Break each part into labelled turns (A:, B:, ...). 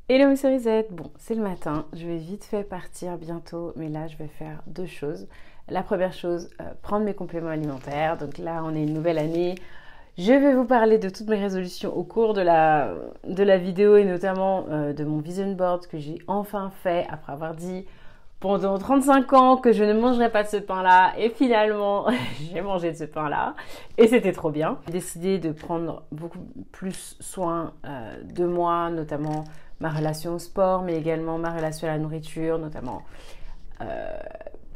A: Hello mes cerisettes, bon c'est le matin, je vais vite fait partir bientôt, mais là je vais faire deux choses. La première chose, prendre mes compléments alimentaires, donc là on est une nouvelle année. Je vais vous parler de toutes mes résolutions au cours de la vidéo et notamment de mon vision board que j'ai enfin fait après avoir dit pendant 35 ans que je ne mangerais pas de ce pain-là et finalement j'ai mangé de ce pain-là et c'était trop bien. J'ai décidé de prendre beaucoup plus soin de moi, notamment ma relation au sport, mais également ma relation à la nourriture, notamment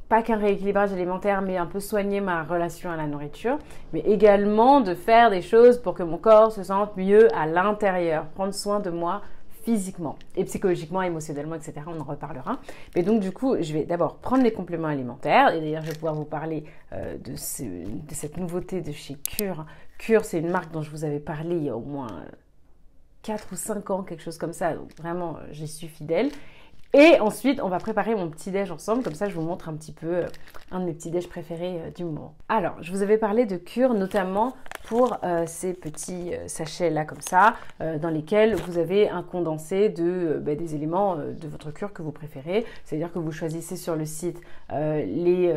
A: pas qu'un rééquilibrage alimentaire, mais un peu soigner ma relation à la nourriture, mais également de faire des choses pour que mon corps se sente mieux à l'intérieur, prendre soin de moi physiquement et psychologiquement, émotionnellement, etc. On en reparlera. Mais donc du coup, je vais d'abord prendre les compléments alimentaires et d'ailleurs je vais pouvoir vous parler de cette nouveauté de chez Cure. Cure, c'est une marque dont je vous avais parlé il y a au moins 4 ou 5 ans, quelque chose comme ça. Donc vraiment, j'y suis fidèle. Et ensuite, on va préparer mon petit-déj ensemble. Comme ça, je vous montre un petit peu un de mes petits-déj préférés du moment. Alors, je vous avais parlé de Cure, notamment pour ces petits sachets-là, comme ça, dans lesquels vous avez un condensé des éléments de votre cure que vous préférez. C'est-à-dire que vous choisissez sur le site les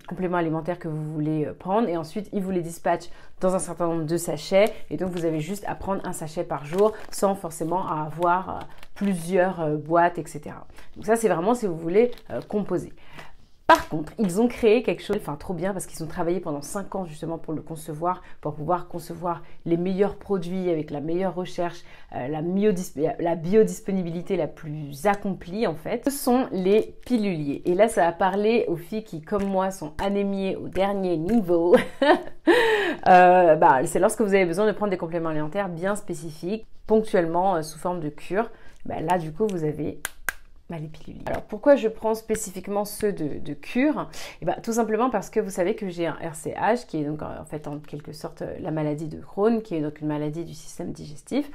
A: compléments alimentaires que vous voulez prendre. Et ensuite, ils vous les dispatchent dans un certain nombre de sachets. Et donc, vous avez juste à prendre un sachet par jour sans forcément avoir plusieurs boîtes, etc. Donc ça, c'est vraiment si vous voulez composer. Par contre, ils ont créé quelque chose, enfin trop bien, parce qu'ils ont travaillé pendant 5 ans justement pour le concevoir, pour pouvoir concevoir les meilleurs produits avec la meilleure recherche, la biodisponibilité la plus accomplie en fait. Ce sont les piluliers. Et là, ça va parler aux filles qui, comme moi, sont anémiées au dernier niveau. C'est lorsque vous avez besoin de prendre des compléments alimentaires bien spécifiques, ponctuellement sous forme de cure. Là, du coup, vous avez les pilules. Alors, pourquoi je prends spécifiquement ceux de cure? Tout simplement parce que vous savez que j'ai un RCH, qui est donc en fait en quelque sorte la maladie de Crohn, qui est donc une maladie du système digestif.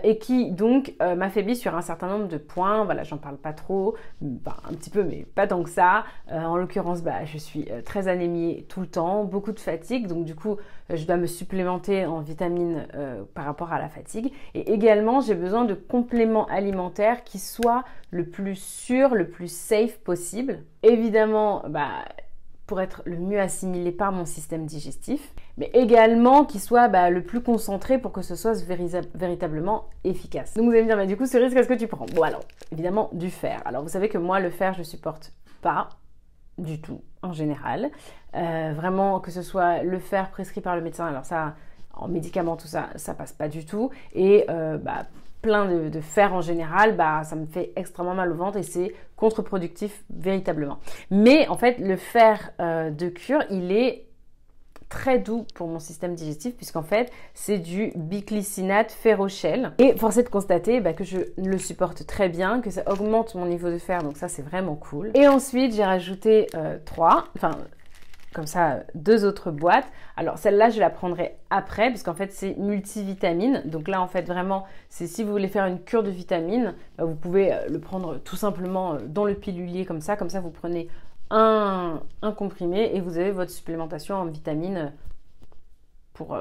A: Et qui donc m'affaiblit sur un certain nombre de points. Voilà, j'en parle pas trop, un petit peu, mais pas tant que ça. En l'occurrence, je suis très anémiée tout le temps, beaucoup de fatigue, donc du coup, je dois me supplémenter en vitamines par rapport à la fatigue. Et également, j'ai besoin de compléments alimentaires qui soient le plus sûr, le plus safe possible. Évidemment, pour être le mieux assimilé par mon système digestif, mais également qu'il soit le plus concentré pour que ce soit véritablement efficace. Donc vous allez me dire, du coup, Cerise, qu'est-ce que tu prends? Bon alors, évidemment, du fer. Alors vous savez que moi, le fer, je supporte pas du tout, en général. Vraiment, que ce soit le fer prescrit par le médecin, alors ça, en médicaments, tout ça, ça passe pas du tout. Et plein de fer en général, ça me fait extrêmement mal au ventre et c'est contre-productif véritablement. Mais en fait, le fer de cure, il est très doux pour mon système digestif puisqu'en fait, c'est du biglycinate ferrochel. Et force est de constater que je le supporte très bien, que ça augmente mon niveau de fer, donc ça, c'est vraiment cool. Et ensuite, j'ai rajouté 2 autres boîtes. Alors celle-là, je la prendrai après, puisqu'en fait, c'est multivitamine. Donc là, en fait, vraiment, c'est si vous voulez faire une cure de vitamines, vous pouvez le prendre tout simplement dans le pilulier comme ça. Comme ça, vous prenez un comprimé et vous avez votre supplémentation en vitamines pour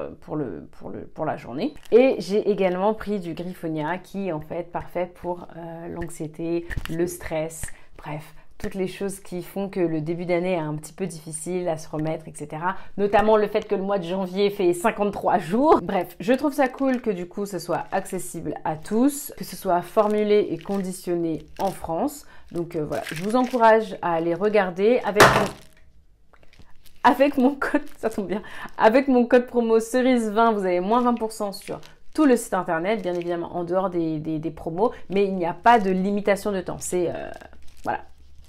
A: la journée. Et j'ai également pris du Griffonia qui est en fait parfait pour l'anxiété, le stress, bref, toutes les choses qui font que le début d'année est un petit peu difficile à se remettre, etc. Notamment le fait que le mois de janvier fait 53 jours. Bref, je trouve ça cool que du coup ce soit accessible à tous, que ce soit formulé et conditionné en France. Donc voilà, je vous encourage à aller regarder avec mon code, ça tombe bien, avec mon code promo cerise20, vous avez moins 20% sur tout le site internet, bien évidemment en dehors des promos, mais il n'y a pas de limitation de temps. C'est voilà,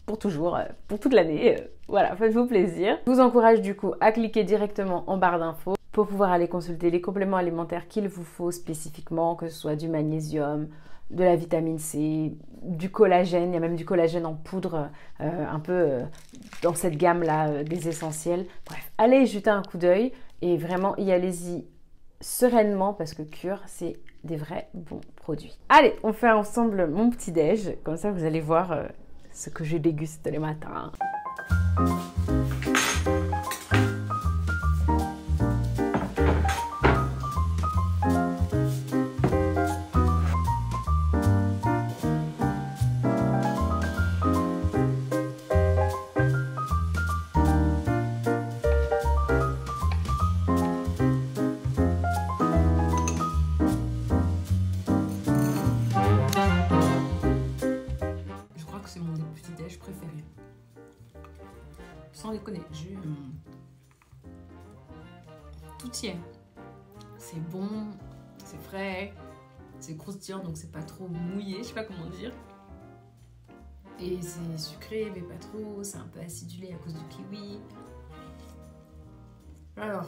A: pour toujours, pour toute l'année. Voilà, faites-vous plaisir. Je vous encourage du coup à cliquer directement en barre d'infos pour pouvoir aller consulter les compléments alimentaires qu'il vous faut spécifiquement, que ce soit du magnésium, de la vitamine C, du collagène, il y a même du collagène en poudre, un peu dans cette gamme-là des essentiels. Bref, allez jeter un coup d'œil et vraiment y allez-y sereinement parce que Cure, c'est des vrais bons produits. Allez, on fait ensemble mon petit déj, comme ça vous allez voir ce que je déguste les matins.
B: sans déconner, tout y est. C'est bon, c'est frais, c'est croustillant, donc c'est pas trop mouillé, je sais pas comment dire. Et c'est sucré, mais pas trop, c'est un peu acidulé à cause du kiwi. Alors...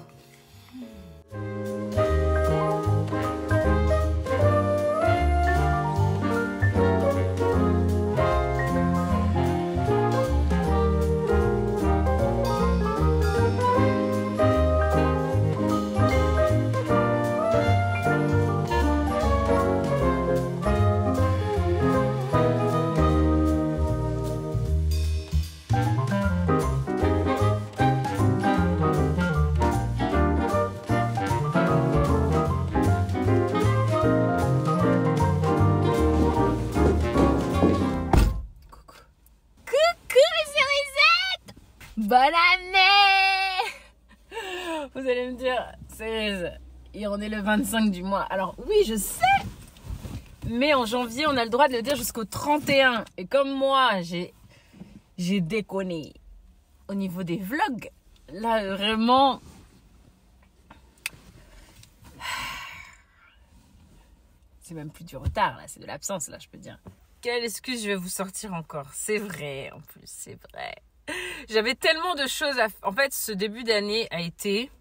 B: Bonne année! Vous allez me dire, Cerise, et on est le 25 du mois. Alors oui, je sais, mais en janvier, on a le droit de le dire jusqu'au 31. Et comme moi, j'ai déconné au niveau des vlogs. Là, vraiment... C'est même plus du retard, là, c'est de l'absence, là, je peux dire. Quelle excuse je vais vous sortir encore? C'est vrai, en plus, c'est vrai. J'avais tellement de choses à... En fait, ce début d'année a été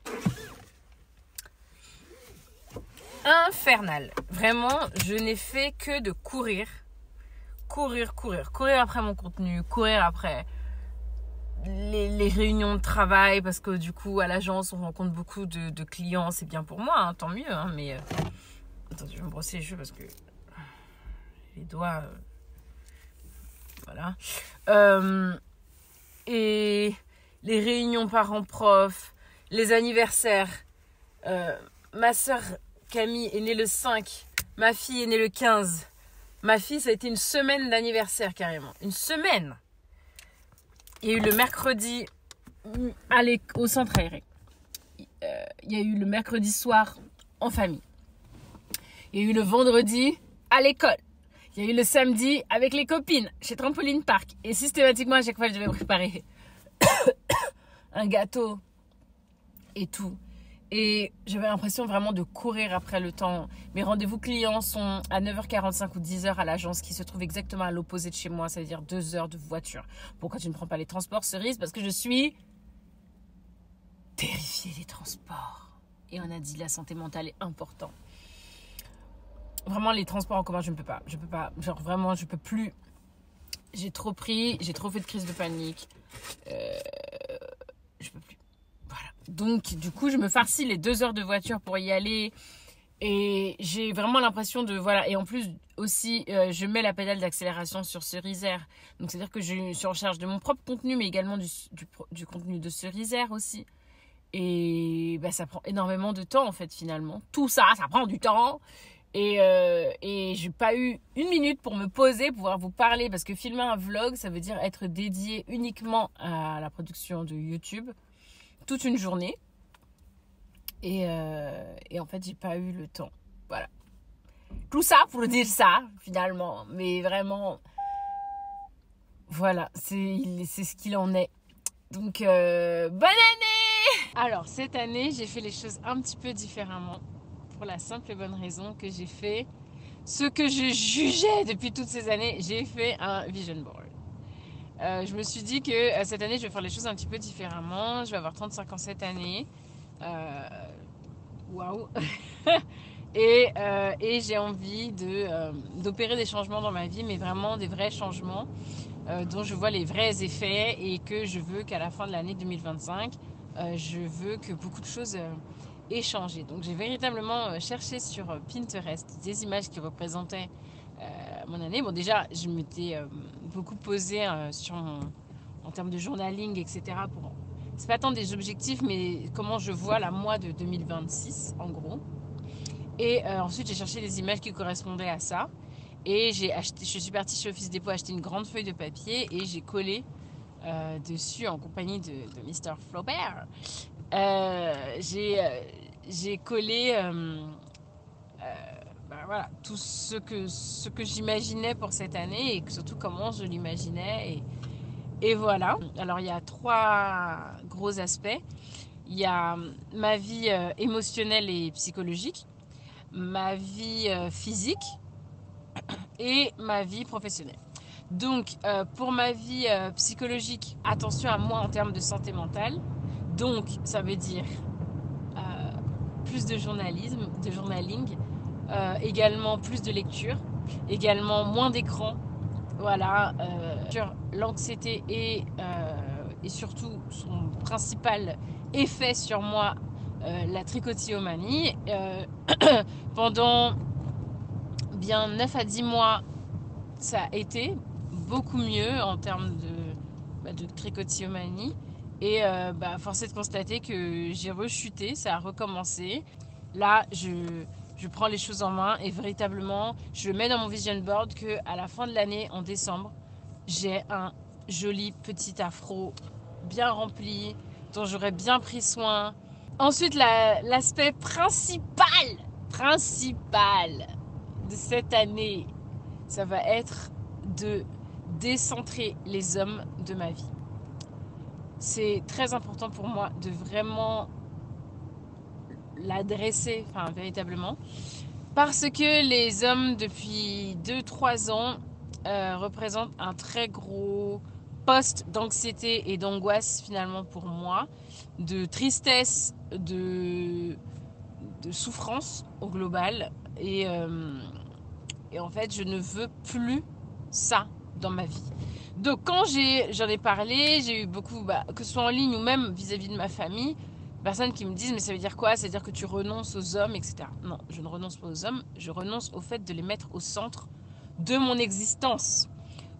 B: infernal. Vraiment, je n'ai fait que de courir. Courir après mon contenu, courir après les réunions de travail, parce que du coup, à l'agence, on rencontre beaucoup de clients. C'est bien pour moi, hein, tant mieux. Hein, mais attendez, je vais me brosser les cheveux parce que les doigts... Voilà. Et les réunions parents-prof, les anniversaires. Ma soeur Camille est née le 5, ma fille est née le 15. Ma fille, ça a été une semaine d'anniversaire carrément. Une semaine. Il y a eu le mercredi au centre aéré. Il y a eu le mercredi soir en famille. Il y a eu le vendredi à l'école. Il y a eu le samedi avec les copines chez Trampoline Park. Et systématiquement, à chaque fois, je devais préparer un gâteau et tout. Et j'avais l'impression vraiment de courir après le temps. Mes rendez-vous clients sont à 9h45 ou 10h à l'agence qui se trouve exactement à l'opposé de chez moi. Ça veut dire 2 heures de voiture. Pourquoi tu ne prends pas les transports, Cerise? Parce que je suis terrifiée des transports. Et on a dit la santé mentale est importante. Vraiment, les transports en commun, je ne peux pas. Je peux pas. Genre, vraiment, je peux plus. J'ai trop pris. J'ai trop fait de crise de panique. Je peux plus. Voilà. Donc, du coup, je me farcis les 2 heures de voiture pour y aller. Et j'ai vraiment l'impression de... Voilà. Et en plus, aussi, je mets la pédale d'accélération sur Cerisaire. Donc, c'est-à-dire que je suis en charge de mon propre contenu, mais également du contenu de Cerisaire aussi. Et bah, ça prend énormément de temps, en fait, finalement. Tout ça, ça prend du temps. Et j'ai pas eu une minute pour me poser, pouvoir vous parler, parce que filmer un vlog, ça veut dire être dédié uniquement à la production de YouTube toute une journée. Et en fait, j'ai pas eu le temps. Voilà. Tout ça pour dire ça, finalement. Mais vraiment, voilà, c'est ce qu'il en est. Donc, bonne année! Alors, cette année, j'ai fait les choses un petit peu différemment. Pour la simple et bonne raison que j'ai fait ce que je jugeais depuis toutes ces années. J'ai fait un vision board. Je me suis dit que cette année, je vais faire les choses un petit peu différemment. Je vais avoir 35 ans cette année. Waouh! Et j'ai envie d'opérer des changements dans ma vie, mais vraiment des vrais changements dont je vois les vrais effets et que je veux qu'à la fin de l'année 2025, je veux que beaucoup de choses... échanger. Donc j'ai véritablement cherché sur Pinterest des images qui représentaient mon année. Bon, déjà je m'étais beaucoup posée en termes de journaling, etc. C'est pas tant des objectifs, mais comment je vois la moi de 2026 en gros. Et ensuite j'ai cherché des images qui correspondaient à ça. Et je suis partie chez Office Depot acheter une grande feuille de papier et j'ai collé dessus en compagnie de Mr. Flaubert. J'ai collé voilà, tout ce que j'imaginais pour cette année et surtout comment je l'imaginais Et voilà. Alors il y a 3 gros aspects. Il y a ma vie émotionnelle et psychologique, ma vie physique et ma vie professionnelle. Donc pour ma vie psychologique, attention à moi en termes de santé mentale. Donc ça veut dire plus de journalisme, de journaling, également plus de lecture, également moins d'écran. Voilà, sur l'anxiété et surtout son principal effet sur moi, la tricotillomanie. Pendant bien 9 à 10 mois, ça a été beaucoup mieux en termes de tricotillomanie. Et force est de constater que j'ai rechuté, ça a recommencé. Là, je prends les choses en main et véritablement, je mets dans mon vision board qu'à la fin de l'année, en décembre, j'ai un joli petit afro bien rempli, dont j'aurais bien pris soin. Ensuite, l'aspect principal de cette année, ça va être de décentrer les hommes de ma vie. C'est très important pour moi de vraiment l'adresser, véritablement, parce que les hommes depuis 2-3 ans représentent un très gros poste d'anxiété et d'angoisse finalement pour moi, de tristesse, de souffrance au global, et en fait je ne veux plus ça dans ma vie. Donc quand j'en ai parlé, j'ai eu beaucoup, que ce soit en ligne ou même vis-à-vis de ma famille, personnes qui me disent mais ça veut dire quoi? Ça veut dire que tu renonces aux hommes, etc. Non, je ne renonce pas aux hommes, je renonce au fait de les mettre au centre de mon existence.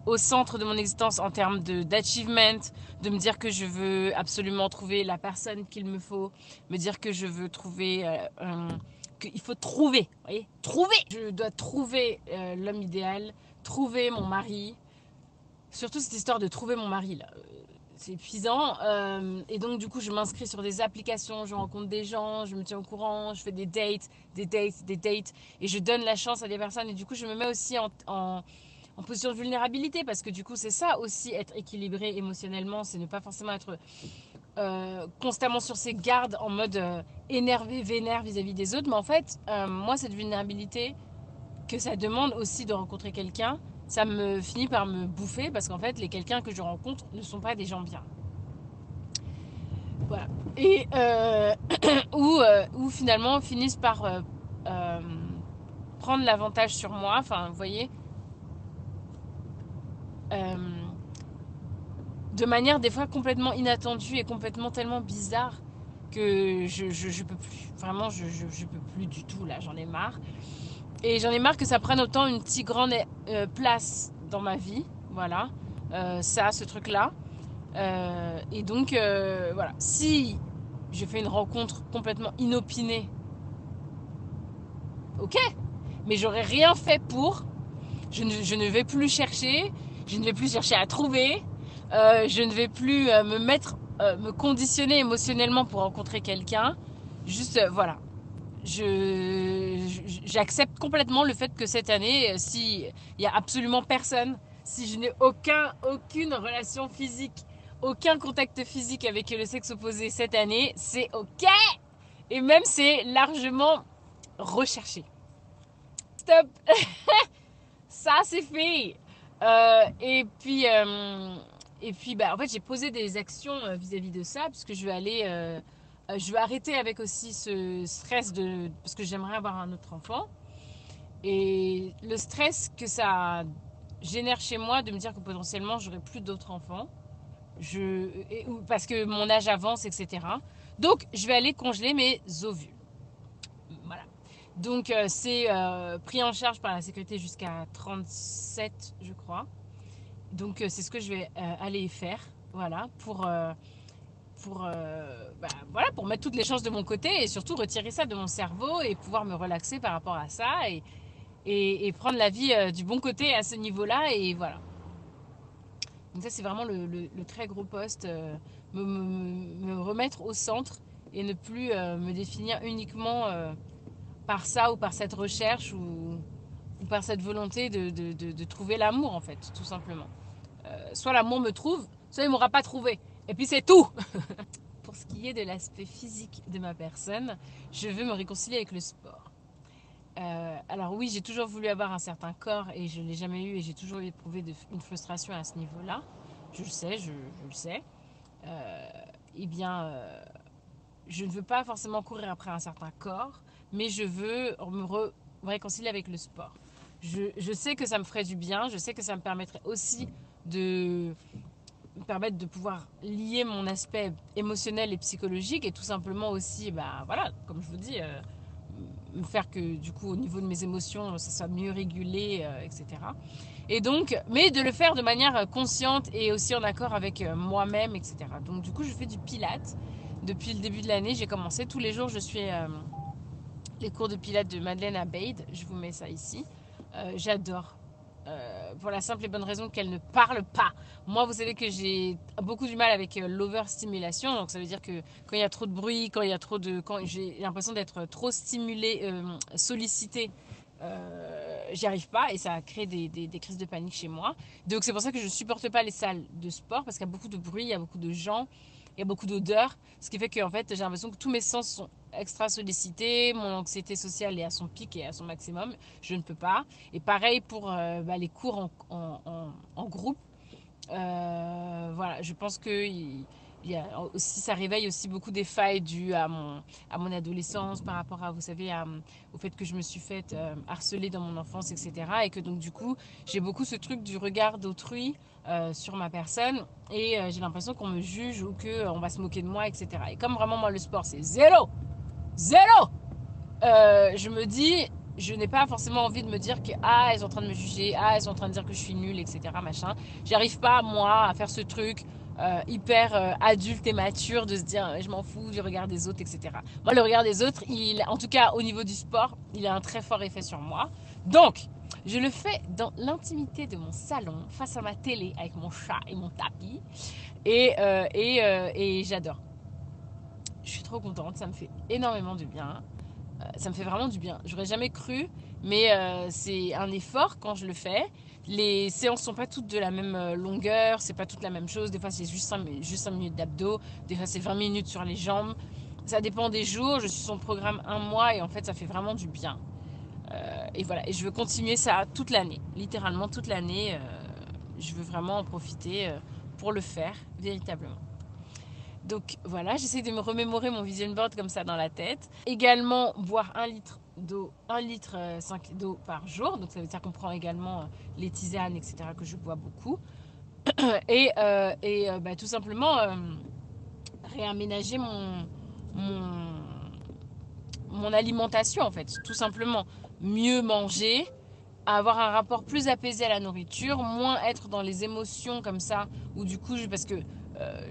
B: Au centre de mon existence en termes d'achievement, de me dire que je veux absolument trouver la personne qu'il me faut, me dire que je veux trouver, qu'il faut trouver, vous voyez, trouver. Je dois trouver l'homme idéal, trouver mon mari. Surtout cette histoire de trouver mon mari là, c'est épuisant. Et donc du coup je m'inscris sur des applications, je rencontre des gens, je me tiens au courant, je fais des dates, et je donne la chance à des personnes. Et du coup je me mets aussi en position de vulnérabilité, parce que du coup c'est ça aussi, être équilibré émotionnellement, c'est ne pas forcément être constamment sur ses gardes en mode énervé, vénère vis-à-vis des autres. Mais en fait moi cette vulnérabilité que ça demande aussi de rencontrer quelqu'un, ça me finit par me bouffer, parce qu'en fait les quelqu'un que je rencontre ne sont pas des gens bien, voilà, et ou finalement finissent par prendre l'avantage sur moi, vous voyez, de manière des fois complètement inattendue et complètement tellement bizarre que je peux plus, vraiment je peux plus du tout là, j'en ai marre. Et j'en ai marre que ça prenne autant une si grande place dans ma vie. Voilà. Ce truc-là. Et donc, voilà. Si je fais une rencontre complètement inopinée, ok. Mais j'aurais rien fait pour. Je ne vais plus chercher. Je ne vais plus chercher à trouver. Je ne vais plus me conditionner émotionnellement pour rencontrer quelqu'un. Juste, voilà. J'accepte complètement le fait que cette année, si il y a absolument personne, si je n'ai aucune relation physique, aucun contact physique avec le sexe opposé cette année, c'est ok. Et même c'est largement recherché. Stop. Ça c'est fait. Et puis en fait j'ai posé des actions vis-à-vis de ça, puisque je vais arrêter avec aussi ce stress parce que j'aimerais avoir un autre enfant. Et le stress que ça génère chez moi de me dire que potentiellement j'aurai plus d'autres enfants. Parce que mon âge avance, etc. Donc je vais aller congeler mes ovules. Voilà. Donc c'est pris en charge par la sécurité jusqu'à 37, je crois. Donc c'est ce que je vais aller faire. Voilà. Pour mettre toutes les chances de mon côté, et surtout retirer ça de mon cerveau et pouvoir me relaxer par rapport à ça, et prendre la vie du bon côté à ce niveau-là, et voilà. Donc ça c'est vraiment le très gros poste, me remettre au centre et ne plus me définir uniquement par ça, ou par cette recherche, ou par cette volonté de trouver l'amour, en fait, tout simplement. Soit l'amour me trouve, soit il m'aura pas trouvé. Et puis c'est tout. Pour ce qui est de l'aspect physique de ma personne, je veux me réconcilier avec le sport. Alors oui, j'ai toujours voulu avoir un certain corps et je ne l'ai jamais eu et j'ai toujours éprouvé une frustration à ce niveau-là. Je le sais, je le sais. Eh bien, je ne veux pas forcément courir après un certain corps, mais je veux me réconcilier avec le sport. Je sais que ça me ferait du bien, je sais que ça me permettrait aussi de me permettre de pouvoir lier mon aspect émotionnel et psychologique et tout simplement aussi, bah voilà, comme je vous dis, me faire que du coup au niveau de mes émotions ça soit mieux régulé, etc. Et donc, mais de le faire de manière consciente et aussi en accord avec moi-même, etc. Donc du coup je fais du pilates depuis le début de l'année. J'ai commencé tous les jours, je suis les cours de pilates de Madeleine Abeid, je vous mets ça ici. J'adore. Pour la simple et bonne raison qu'elle ne parle pas. Moi, vous savez que j'ai beaucoup du mal avec l'overstimulation. Donc, ça veut dire que quand il y a trop de bruit, quand j'ai l'impression d'être trop stimulée, sollicitée, j'y arrive pas et ça crée des crises de panique chez moi. Donc, c'est pour ça que je supporte pas les salles de sport parce qu'il y a beaucoup de bruit, il y a beaucoup de gens, il y a beaucoup d'odeurs. Ce qui fait qu'en fait, j'ai l'impression que tous mes sens sont extra sollicités, mon anxiété sociale est à son pic et à son maximum, je ne peux pas. Et pareil pour les cours en groupe. Voilà, je pense que aussi, ça réveille aussi beaucoup des failles dues à mon adolescence par rapport à, vous savez, au fait que je me suis faite harceler dans mon enfance, etc. Et que donc du coup, j'ai beaucoup ce truc du regard d'autrui sur ma personne et j'ai l'impression qu'on me juge ou qu'on va se moquer de moi, etc. Et comme vraiment moi le sport c'est zéro, je me dis, je n'ai pas forcément envie de me dire que elles sont en train de me juger, elles sont en train de dire que je suis nulle, etc. Machin. J'arrive pas moi à faire ce truc hyper adulte et mature de se dire je m'en fous du regard des autres, etc. Moi le regard des autres, en tout cas au niveau du sport, il a un très fort effet sur moi. Donc je le fais dans l'intimité de mon salon, face à ma télé, avec mon chat et mon tapis, et j'adore. Je suis trop contente, ça me fait énormément de bien. Ça me fait vraiment du bien. J'aurais jamais cru, mais c'est un effort quand je le fais. Les séances sont pas toutes de la même longueur, c'est pas toute la même chose. Des fois, c'est juste 5 minutes d'abdos, des fois, c'est 20 minutes sur les jambes. Ça dépend des jours. Je suis sur le programme un mois et en fait, ça fait vraiment du bien. Et voilà, et je veux continuer ça toute l'année, littéralement toute l'année. Je veux vraiment en profiter pour le faire véritablement. Donc voilà, j'essaie de me remémorer mon vision board comme ça dans la tête. Également, boire 1 litre d'eau, 1 litre 5 d'eau par jour. Donc ça veut dire qu'on prend également les tisanes, etc. que je bois beaucoup. Et tout simplement réaménager mon alimentation en fait. Tout simplement mieux manger, avoir un rapport plus apaisé à la nourriture, moins être dans les émotions comme ça, ou du coup, parce que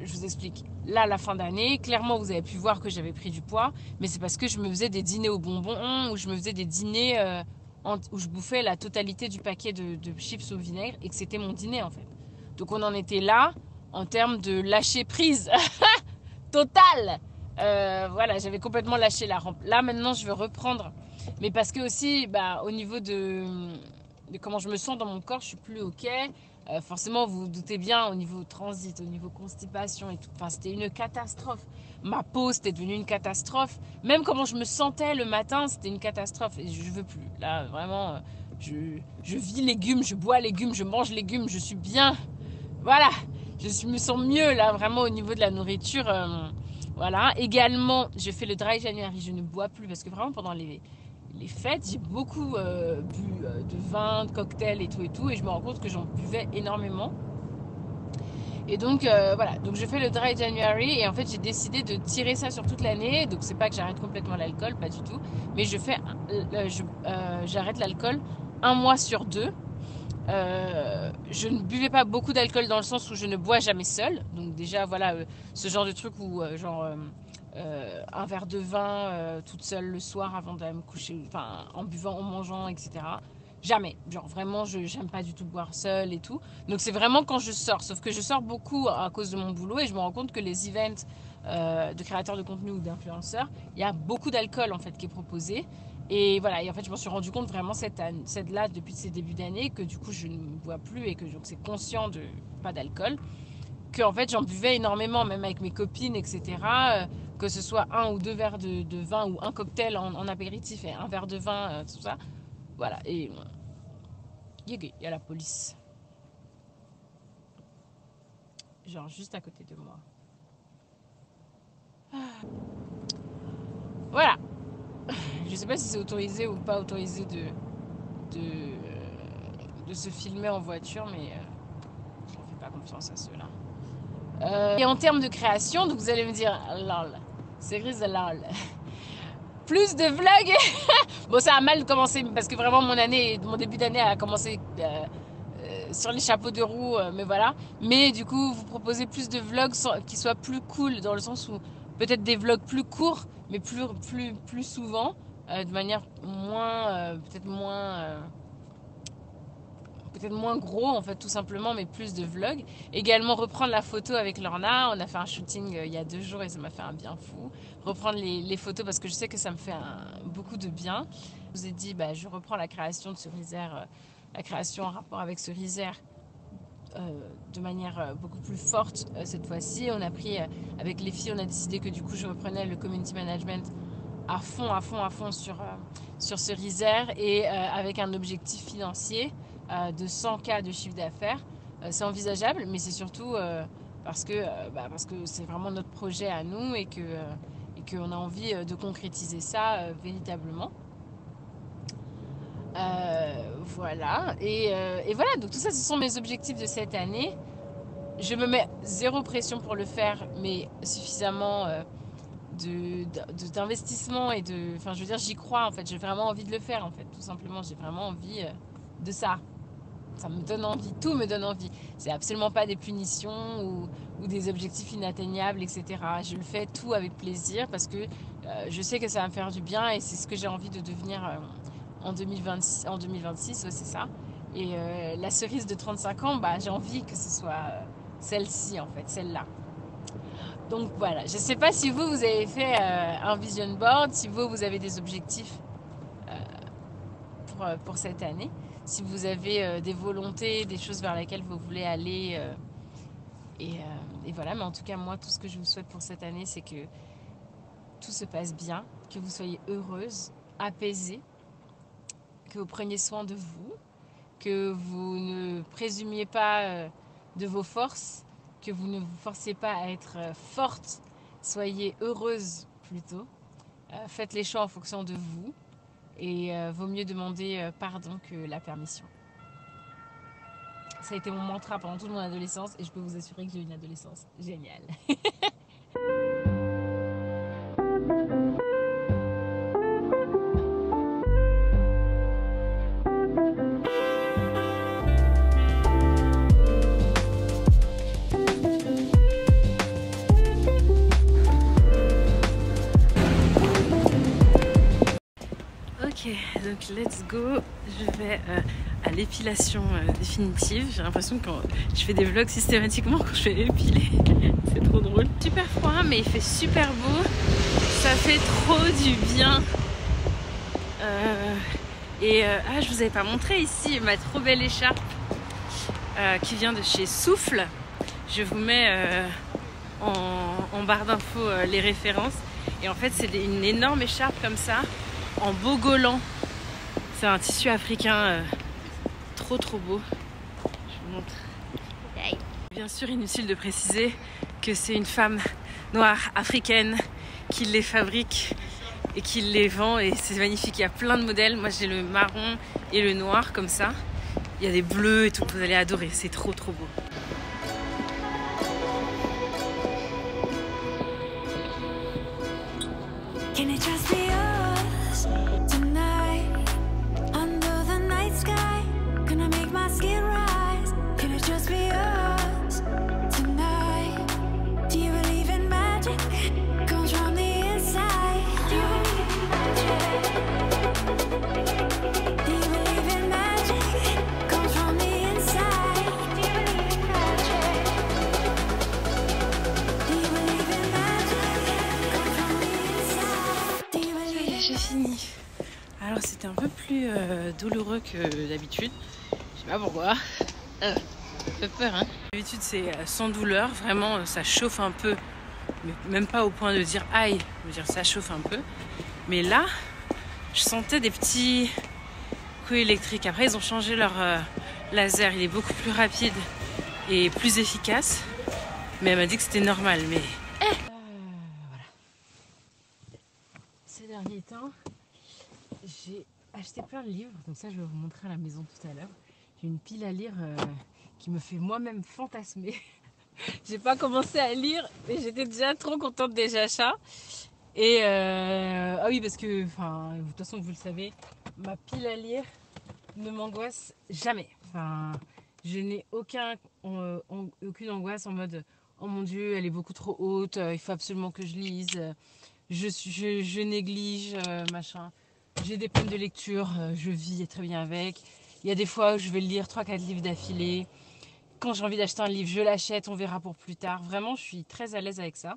B: je vous explique, là, la fin d'année, clairement, vous avez pu voir que j'avais pris du poids, mais c'est parce que je me faisais des dîners aux bonbons, ou je me faisais des dîners où je bouffais la totalité du paquet de chips au vinaigre, et que c'était mon dîner, en fait. Donc, on en était là, en termes de lâcher prise totale. Voilà, j'avais complètement lâché la rampe. Là, maintenant, je veux reprendre. Mais parce que aussi, au niveau de comment je me sens dans mon corps, je suis plus OK. Forcément, vous vous doutez bien, au niveau transit, au niveau constipation et tout. Enfin, c'était une catastrophe. Ma peau, c'était devenu une catastrophe. Même comment je me sentais le matin, c'était une catastrophe. Et je veux plus. Là, vraiment, je vis légumes, je bois légumes, je mange légumes, je suis bien. Voilà, me sens mieux, là, vraiment, au niveau de la nourriture. Voilà. Également, je fais le dry January. Je ne bois plus parce que vraiment, pendant les fêtes, j'ai beaucoup bu de vin, de cocktails et tout, et je me rends compte que j'en buvais énormément. Et donc voilà, donc je fais le dry January et en fait j'ai décidé de tirer ça sur toute l'année. Donc c'est pas que j'arrête complètement l'alcool, pas du tout, mais j'arrête l'alcool 1 mois sur 2. Je ne buvais pas beaucoup d'alcool dans le sens où je ne bois jamais seule. Donc déjà voilà, ce genre de truc où un verre de vin toute seule le soir avant d'aller me coucher, enfin en buvant, en mangeant, etc. Jamais, genre vraiment j'aime pas du tout boire seule et tout. Donc c'est vraiment quand je sors, sauf que je sors beaucoup à cause de mon boulot et je me rends compte que les events de créateurs de contenu ou d'influenceurs, il y a beaucoup d'alcool en fait qui est proposé. Et voilà, et en fait je m'en suis rendu compte vraiment là depuis ces débuts d'année que du coup je ne bois plus et que donc c'est conscient de pas d'alcool. que en fait j'en buvais énormément, même avec mes copines, etc. Que ce soit 1 ou 2 verres de vin ou un cocktail en apéritif et un verre de vin, tout ça. Voilà, et il y a la police. Genre juste à côté de moi. Voilà. Je sais pas si c'est autorisé ou pas autorisé de se filmer en voiture, mais je ne fais pas confiance à ceux-là. Et en termes de création, donc vous allez me dire, lol, c'est grise de lol. Plus de vlogs. Bon, ça a mal commencé parce que vraiment mon début d'année a commencé sur les chapeaux de roue, mais voilà. Mais du coup, vous proposez plus de vlogs qui soient plus cool, dans le sens où peut-être des vlogs plus courts, mais plus souvent, de manière moins, peut-être moins gros en fait, tout simplement, mais plus de vlogs. Également reprendre la photo avec Lorna. On a fait un shooting il y a 2 jours et ça m'a fait un bien fou. Reprendre les photos parce que je sais que ça me fait beaucoup de bien. Je vous ai dit, je reprends la création de Cerisère, la création en rapport avec Cerisère de manière beaucoup plus forte cette fois-ci. On a pris, avec les filles, on a décidé que du coup je reprenais le community management à fond sur Cerisère et avec un objectif financier de 100K de chiffre d'affaires. C'est envisageable, mais c'est surtout parce que c'est vraiment notre projet à nous et qu'on a envie de concrétiser ça véritablement. Voilà. Et voilà, donc tout ça, ce sont mes objectifs de cette année. Je me mets 0 pression pour le faire, mais suffisamment d'investissement et de... Enfin, je veux dire, j'y crois, en fait. J'ai vraiment envie de le faire, en fait. Tout simplement, j'ai vraiment envie de ça. Ça me donne envie. Tout me donne envie. C'est absolument pas des punitions ou des objectifs inatteignables, etc. Je le fais tout avec plaisir parce que je sais que ça va me faire du bien et c'est ce que j'ai envie de devenir en 2026, ouais, c'est ça. Et la cerise de 35 ans, j'ai envie que ce soit celle-ci, en fait, celle-là. Donc voilà, je ne sais pas si vous avez fait un vision board, si vous avez des objectifs pour cette année, si vous avez des volontés, des choses vers lesquelles vous voulez aller. Et voilà, mais en tout cas, moi, tout ce que je vous souhaite pour cette année, c'est que tout se passe bien, que vous soyez heureuse, apaisée, que vous preniez soin de vous, que vous ne présumiez pas de vos forces, que vous ne vous forciez pas à être forte, soyez heureuse plutôt. Faites les choix en fonction de vous et vaut mieux demander pardon que la permission. Ça a été mon mantra pendant toute mon adolescence et je peux vous assurer que j'ai eu une adolescence géniale. Ok, donc let's go. Je vais à l'épilation définitive. J'ai l'impression que quand je fais des vlogs systématiquement quand je vais épiler. C'est trop drôle. Super froid, mais il fait super beau. Ça fait trop du bien. Je vous avais pas montré ici ma trop belle écharpe qui vient de chez Souffle. Je vous mets en barre d'infos les références. Et en fait, c'est une énorme écharpe comme ça, en bogolan. C'est un tissu africain trop beau. Je vous montre. Bien sûr, inutile de préciser que c'est une femme noire africaine qui les fabrique et qui les vend, et c'est magnifique. Il y a plein de modèles. Moi, j'ai le marron et le noir comme ça. Il y a des bleus et tout. Vous allez adorer. C'est trop beau.
C: Can it just be us tonight under the night sky? Gonna make my skin rise. Can it just be us tonight? Do you believe in magic? Comes from the inside. Do you believe in magic? Do you believe in magic? Comes from the inside. Do you believe in magic? Do you believe in magic? Comes from the inside. Do you believe in
A: J'ai fini. Alors c'était un peu plus douloureux que d'habitude. Je sais pas pourquoi.
B: Ça fait peur, hein. D'habitude, c'est sans douleur. Vraiment, ça chauffe un peu. Mais même pas au point de dire aïe. Je veux dire, ça chauffe un peu. Mais là, je sentais des petits coups électriques. Après, ils ont changé leur laser. Il est beaucoup plus rapide et plus efficace. Mais elle m'a dit que c'était normal. Mais voilà. Ces derniers temps, j'ai acheté plein de livres. Donc ça, je vais vous montrer à la maison tout à l'heure. J'ai une pile à lire qui me fait moi-même fantasmer. J'ai pas commencé à lire et j'étais déjà trop contente des achats. Et ah oui, parce que, enfin, de toute façon, vous le savez, ma pile à lire ne m'angoisse jamais. Enfin, je n'ai aucune angoisse en mode oh mon Dieu, elle est beaucoup trop haute, il faut absolument que je lise, je néglige, machin. J'ai des peines de lecture, je vis très bien avec. Il y a des fois où je vais lire 3-4 livres d'affilée. Quand j'ai envie d'acheter un livre, je l'achète, on verra pour plus tard. Vraiment, je suis très à l'aise avec ça.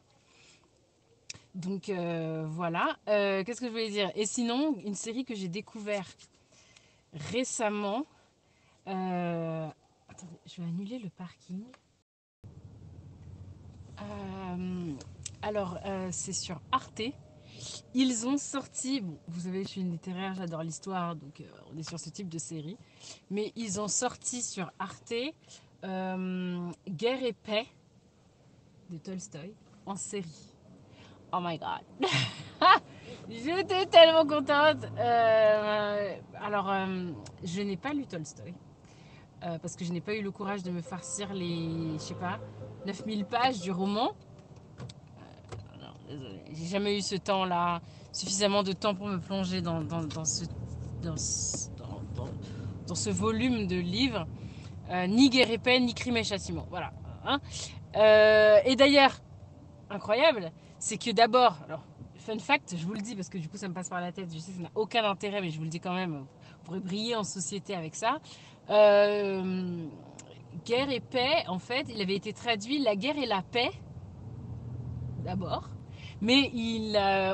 B: Donc voilà. Qu'est-ce que je voulais dire? Et sinon, une série que j'ai découvert récemment. Attendez, je vais annuler le parking. Alors, c'est sur Arte. Ils ont sorti, bon, vous savez, je suis une littéraire, j'adore l'histoire, donc on est sur ce type de série. Mais ils ont sorti sur Arte Guerre et paix de Tolstoï en série. Oh my god! J'étais tellement contente. Alors, je n'ai pas lu Tolstoï. Parce que je n'ai pas eu le courage de me farcir les, je sais pas, 9000 pages du roman. Non, désolée. J'ai jamais eu ce temps-là, suffisamment de temps pour me plonger dans ce volume de livres. Ni Guerre et paix, ni Crime et châtiment. Voilà. Hein. Et d'ailleurs, incroyable, c'est que d'abord, alors, fun fact, je vous le dis parce que du coup ça me passe par la tête, je sais que ça n'a aucun intérêt, mais je vous le dis quand même, vous pourrez briller en société avec ça. Guerre et paix, en fait, il avait été traduit La guerre et la paix, d'abord, mais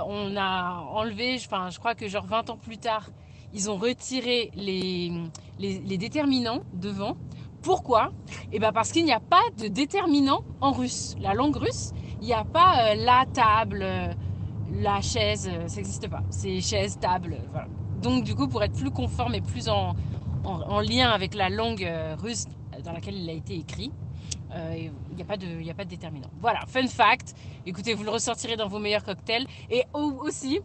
B: on a enlevé, enfin, je crois que genre 20 ans plus tard, ils ont retiré les déterminants devant. Pourquoi? Eh ben parce qu'il n'y a pas de déterminant en russe. La langue russe, il n'y a pas la table, la chaise, ça n'existe pas. C'est chaise, table, voilà. Donc du coup, pour être plus conforme et plus en lien avec la langue russe dans laquelle il a été écrit, il n'y a pas de déterminant. Voilà, fun fact. Écoutez, vous le ressortirez dans vos meilleurs cocktails. Et aussi,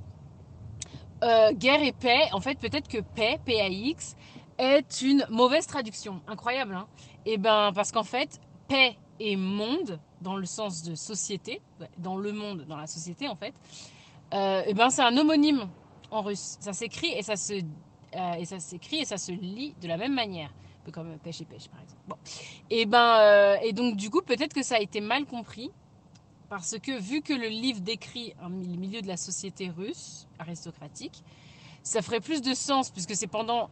B: guerre et paix, en fait, peut-être que paix, P-A-X, est une mauvaise traduction. Incroyable, hein? Et ben, parce qu'en fait, paix et monde, dans le sens de société, dans le monde, dans la société, en fait, et ben, c'est un homonyme en russe. Ça s'écrit et ça se lit de la même manière. Un peu comme pêche et pêche, par exemple. Bon. Et donc, du coup, peut-être que ça a été mal compris. Parce que vu que le livre décrit le milieu de la société russe aristocratique, ça ferait plus de sens puisque c'est pendant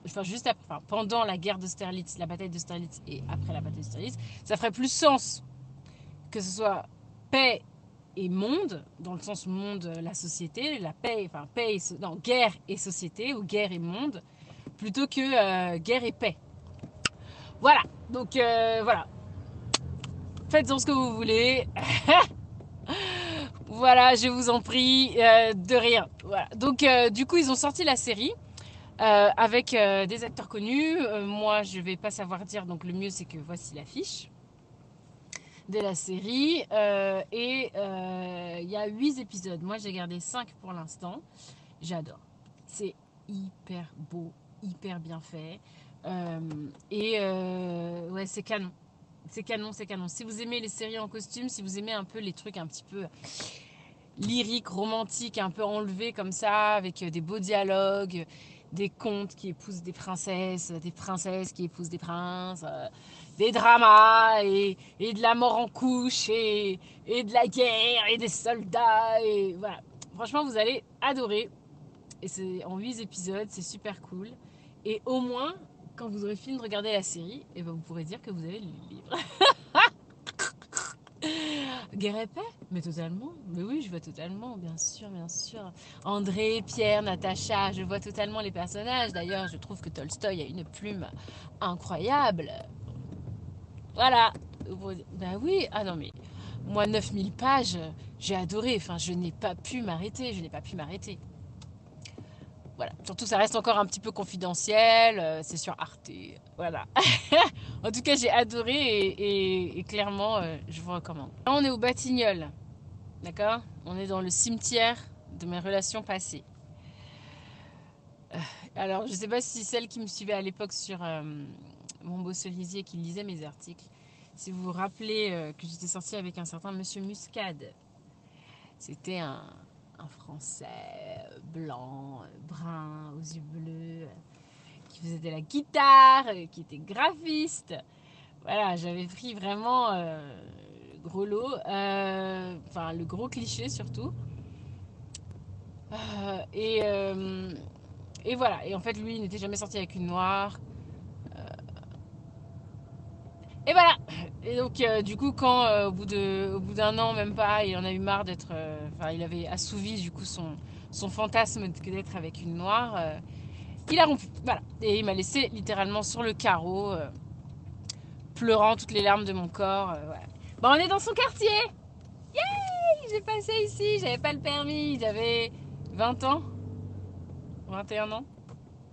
B: la guerre d'Austerlitz, la bataille d'Austerlitz et après la bataille d'Austerlitz, ça ferait plus sens que ce soit paix et monde, dans le sens monde, la société, la paix, enfin guerre et société ou guerre et monde, plutôt que guerre et paix. Voilà, donc voilà. Faites-en ce que vous voulez. Voilà, je vous en prie, de rien. Voilà. Donc, du coup, ils ont sorti la série avec des acteurs connus. Moi, je vais pas savoir dire, donc le mieux, c'est que voici l'affiche de la série. Et il y a 8 épisodes. Moi, j'ai gardé 5 pour l'instant. J'adore. C'est hyper beau, hyper bien fait. Ouais, c'est canon. C'est canon, c'est canon. Si vous aimez les séries en costume, si vous aimez un peu les trucs un petit peu lyriques, romantiques, un peu enlevés comme ça, avec des beaux dialogues, des contes qui épousent des princesses qui épousent des princes, des dramas et de la mort en couche et de la guerre et des soldats. Et voilà. Franchement, vous allez adorer. Et c'est en 8 épisodes, c'est super cool. Et au moins, quand vous aurez fini de regarder la série, et ben vous pourrez dire que vous avez lu le livre. Guerre et paix? Mais totalement. Mais oui, je vois totalement, bien sûr, bien sûr. André, Pierre, Natacha, je vois totalement les personnages. D'ailleurs, je trouve que Tolstoï a une plume incroyable. Voilà. Bah oui, ah non mais moi 9000 pages, j'ai adoré, enfin je n'ai pas pu m'arrêter, Voilà, surtout ça reste encore un petit peu confidentiel, c'est sur Arte, voilà. En tout cas j'ai adoré et clairement je vous recommande. Là on est au Batignolles, d'accord? On est dans le cimetière de mes relations passées. Alors je sais pas si celle qui me suivait à l'époque sur Mon Beau Cerisier qui lisait mes articles, si vous vous rappelez que j'étais sortie avec un certain monsieur Muscade. C'était un Français blanc, brun, aux yeux bleus, qui faisait de la guitare, qui était graphiste. Voilà, j'avais pris vraiment gros lot, enfin le gros cliché surtout. Et voilà, et en fait lui il n'était jamais sorti avec une noire. Et voilà. Et donc du coup quand au bout d'un an même pas, il en a eu marre d'être, enfin il avait assouvi du coup son fantasme d'être avec une noire. Il a rompu, voilà. Et il m'a laissé littéralement sur le carreau, pleurant toutes les larmes de mon corps. Voilà. Bon, on est dans son quartier. Yay! J'ai passé ici, j'avais pas le permis, j'avais 20 ans, 21 ans.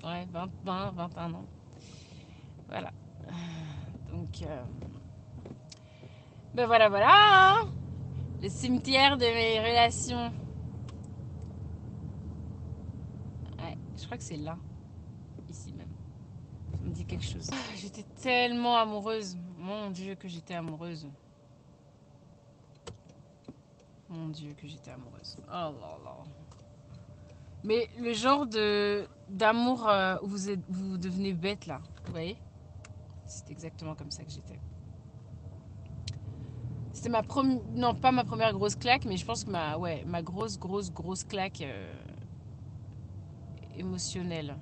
B: Ouais, 21 ans. Voilà. Donc, ben voilà, hein, le cimetière de mes relations. Ouais, je crois que c'est là, ici même. Ça me dit quelque chose. J'étais tellement amoureuse. Mon Dieu, que j'étais amoureuse. Mon Dieu, que j'étais amoureuse. Oh là là. Mais le genre d'amour où vous devenez bête là, vous voyez? C'est exactement comme ça que j'étais. C'était ma première, non pas ma première grosse claque, mais je pense que ma grosse claque émotionnelle.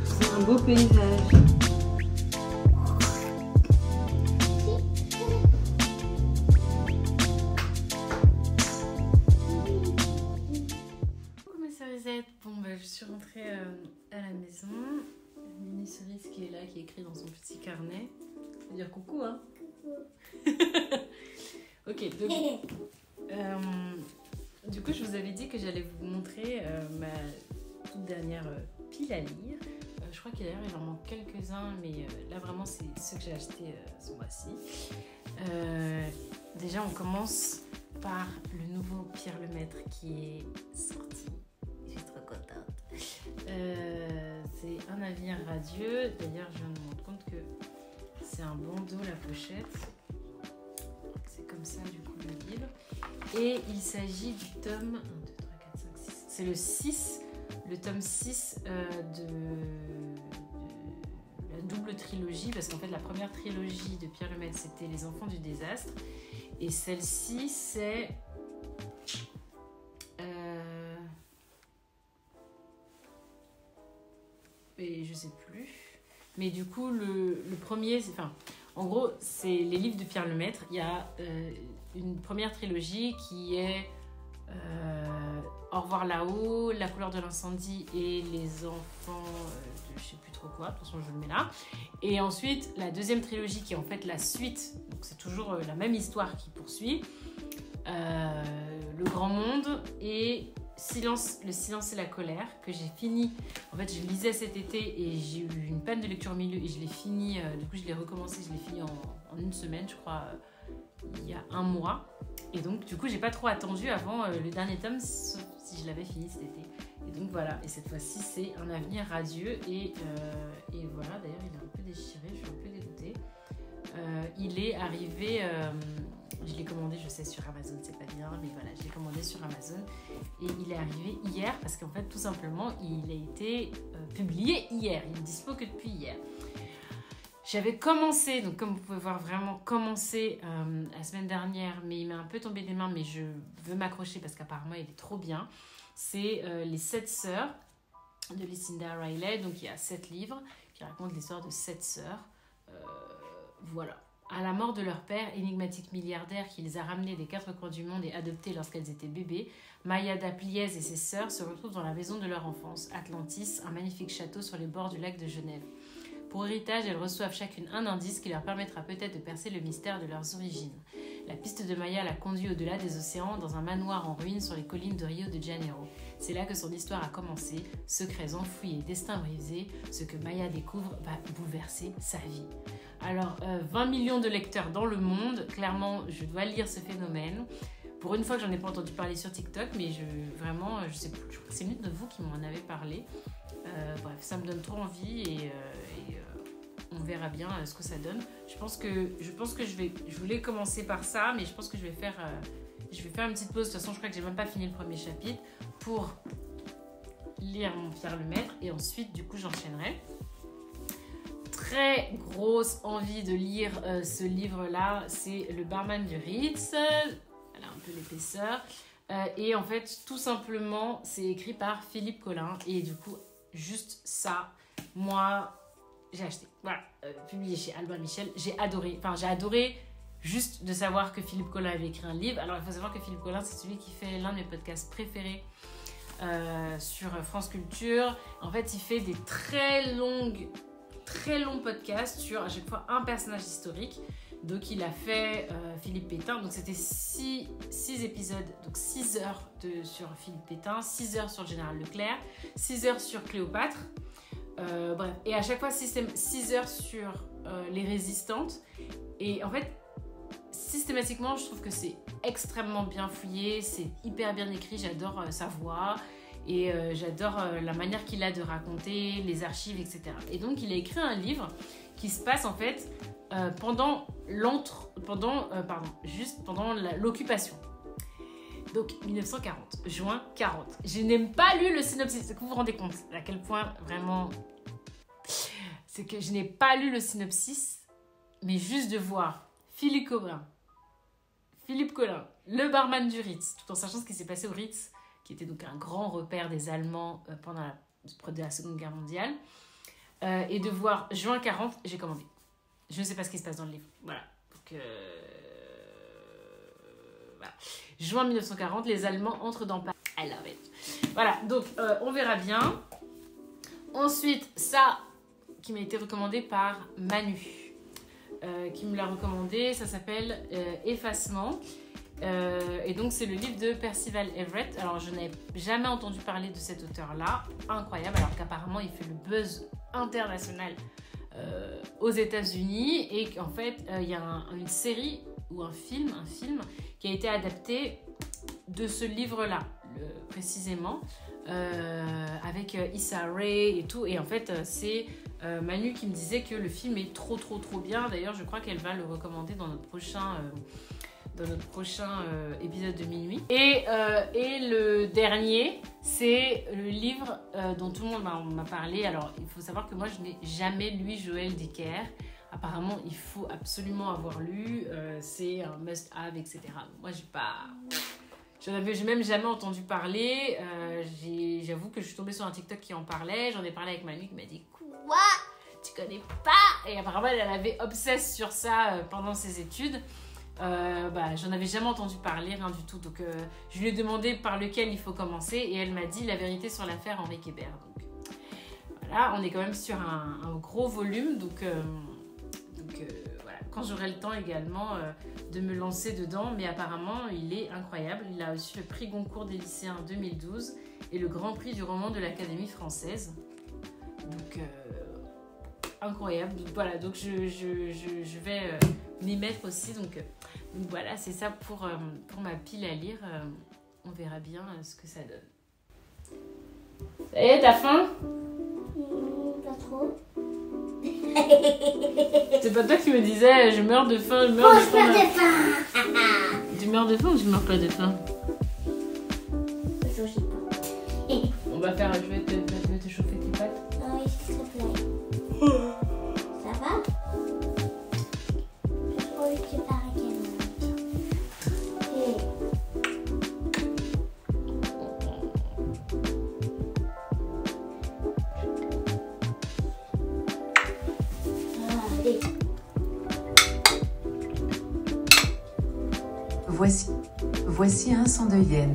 B: C'est un beau paysage. Coucou mes cerisettes. Bon bah je suis rentrée à la maison. Mini Cerise qui est là, qui écrit dans son petit carnet. Ça veut dire coucou hein. Ok, donc du coup je vous avais dit que j'allais vous montrer ma toute dernière pile à lire. Je crois qu'il en manque quelques-uns, mais là vraiment c'est ceux que j'ai achetés ce mois-ci. Déjà on commence par le nouveau Pierre Lemaitre qui est sorti. Je suis trop contente. C'est Un avenir radieux. D'ailleurs je viens de me rendre compte que c'est un bandeau la pochette. C'est comme ça du coup le livre. Et il s'agit du tome 1, 2, 3, 4, 5, 6. C'est le 6. Le tome 6 de la double trilogie, parce qu'en fait la première trilogie de Pierre Lemaitre c'était Les Enfants du désastre, et celle-ci c'est et je sais plus, mais du coup le premier, enfin en gros c'est les livres de Pierre Lemaitre. Il y a une première trilogie qui est Au revoir là-haut, La couleur de l'incendie et Les enfants de je sais plus trop quoi, de toute façon je le mets là. Et ensuite la deuxième trilogie qui est en fait la suite, donc c'est toujours la même histoire qui poursuit, Le Grand Monde et Le silence et la colère, que j'ai fini. En fait je lisais cet été et j'ai eu une panne de lecture au milieu et je l'ai fini, du coup je l'ai recommencé, je l'ai fini en une semaine je crois, il y a un mois. Et donc du coup j'ai pas trop attendu avant le dernier tome, sauf si je l'avais fini cet été. Et donc voilà, et cette fois-ci c'est Un avenir radieux et voilà, d'ailleurs il est un peu déchiré, je suis un peu dégoûtée. Il est arrivé
A: Je l'ai commandé, je sais, sur Amazon, c'est pas bien, mais voilà, je l'ai commandé sur Amazon et il est arrivé hier parce qu'en fait, tout simplement, il a été publié hier. Il est dispo que depuis hier. J'avais commencé, donc comme vous pouvez voir, vraiment commencé la semaine dernière, mais il m'est un peu tombé des mains, mais je veux m'accrocher parce qu'apparemment, il est trop bien. C'est Les 7 sœurs de Lucinda Riley. Donc, il y a 7 livres qui racontent l'histoire de 7 sœurs. Voilà. À la mort de leur père, énigmatique milliardaire qui les a ramenées des 4 coins du monde et adoptées lorsqu'elles étaient bébés, Mayada Pliez et ses sœurs se retrouvent dans la maison de leur enfance, Atlantis, un magnifique château sur les bords du lac de Genève. Pour héritage, elles reçoivent chacune un indice qui leur permettra peut-être de percer le mystère de leurs origines. La piste de Maya la conduit au-delà des océans, dans un manoir en ruine sur les collines de Rio de Janeiro. C'est là que son histoire a commencé, secrets enfouis et destins brisés, ce que Maya découvre va bouleverser sa vie. Alors, 20 millions de lecteurs dans le monde, clairement, je dois lire ce phénomène. Pour une fois que j'en ai pas entendu parler sur TikTok, mais je sais plus, je crois que c'est l'une de vous qui m'en avez parlé. Bref, ça me donne trop envie et on verra bien ce que ça donne. Je pense que je voulais commencer par ça, mais je pense que je vais faire une petite pause. De toute façon, je crois que j'ai même pas fini le premier chapitre pour lire mon Pierre Lemaître et ensuite, du coup, j'enchaînerai. Très grosse envie de lire ce livre-là, c'est Le barman du Ritz. Elle a un peu l'épaisseur. Et en fait, tout simplement, c'est écrit par Philippe Collin. Et du coup, juste ça, moi, j'ai acheté. Voilà, publié chez Albin Michel. J'ai adoré juste de savoir que Philippe Collin avait écrit un livre. Alors, il faut savoir que Philippe Collin, c'est celui qui fait l'un de mes podcasts préférés sur France Culture. En fait, il fait des très longs podcasts sur à chaque fois un personnage historique. Donc il a fait Philippe Pétain, donc c'était 6 épisodes, donc 6 heures sur Philippe Pétain, 6 heures sur le général Leclerc, 6 heures sur Cléopâtre, bref, et à chaque fois 6 heures sur les résistantes. Et en fait, systématiquement, je trouve que c'est extrêmement bien fouillé, c'est hyper bien écrit, j'adore sa voix. Et j'adore la manière qu'il a de raconter, les archives, etc. Et donc, il a écrit un livre qui se passe en fait pendant l'occupation. Donc, 1940, juin 40. Je n'ai pas lu le synopsis. C'est que vous vous rendez compte à quel point vraiment... C'est que je n'ai pas lu le synopsis, mais juste de voir Philippe Collin, le barman du Ritz, tout en sachant ce qui s'est passé au Ritz, qui était donc un grand repère des Allemands pendant la Seconde Guerre mondiale. Et de voir juin 40, j'ai commandé. Je ne sais pas ce qui se passe dans le livre. Voilà. Donc, voilà. Juin 1940, les Allemands entrent dans Paris. I love it. Voilà, donc on verra bien. Ensuite, ça, qui m'a été recommandé par Manu, qui me l'a recommandé, ça s'appelle Effacement. Et donc c'est le livre de Percival Everett. Alors je n'avais jamais entendu parler de cet auteur-là, incroyable, alors qu'apparemment il fait le buzz international aux États-Unis et qu'en fait il y a une série ou un film qui a été adapté de ce livre-là, précisément, avec Issa Rae et tout. Et en fait c'est Manu qui me disait que le film est trop bien. D'ailleurs je crois qu'elle va le recommander dans notre prochain épisode de Minuit. Et le dernier, c'est le livre dont tout le monde m'a parlé. Alors, il faut savoir que moi, je n'ai jamais lu Joël Dicker. Apparemment, il faut absolument avoir lu. C'est un must-have, etc. Moi, j'ai même jamais entendu parler. J'avoue que je suis tombée sur un TikTok qui en parlait. J'en ai parlé avec Manu qui m'a dit « Quoi ? Tu connais pas ?» Et apparemment, elle avait obsesse sur ça pendant ses études. J'en avais jamais entendu parler, rien du tout. Donc, je lui ai demandé par lequel il faut commencer et elle m'a dit la vérité sur l'affaire Henri Kébert. Donc, voilà, on est quand même sur un gros volume. Donc, voilà, quand j'aurai le temps également de me lancer dedans. Mais apparemment, il est incroyable. Il a reçu le prix Goncourt des lycéens en 2012 et le grand prix du roman de l'Académie française. Donc, incroyable. Donc, voilà, donc je vais m'y mettre aussi. Donc voilà, c'est ça pour ma pile à lire. On verra bien ce que ça donne. Ça y est, t'as faim ?
D: Pas trop.
B: C'est pas toi qui me disais je meurs de faim, je meurs de faim. Tu meurs de faim ou tu meurs pas de faim?
D: Je sais pas.
B: On va faire, je vais te chauffer tes pâtes.
D: Oui, s'il te plaît. Ça va? Je trouve que tu parais qu'elle Allez.
E: Voici un sang de hyène.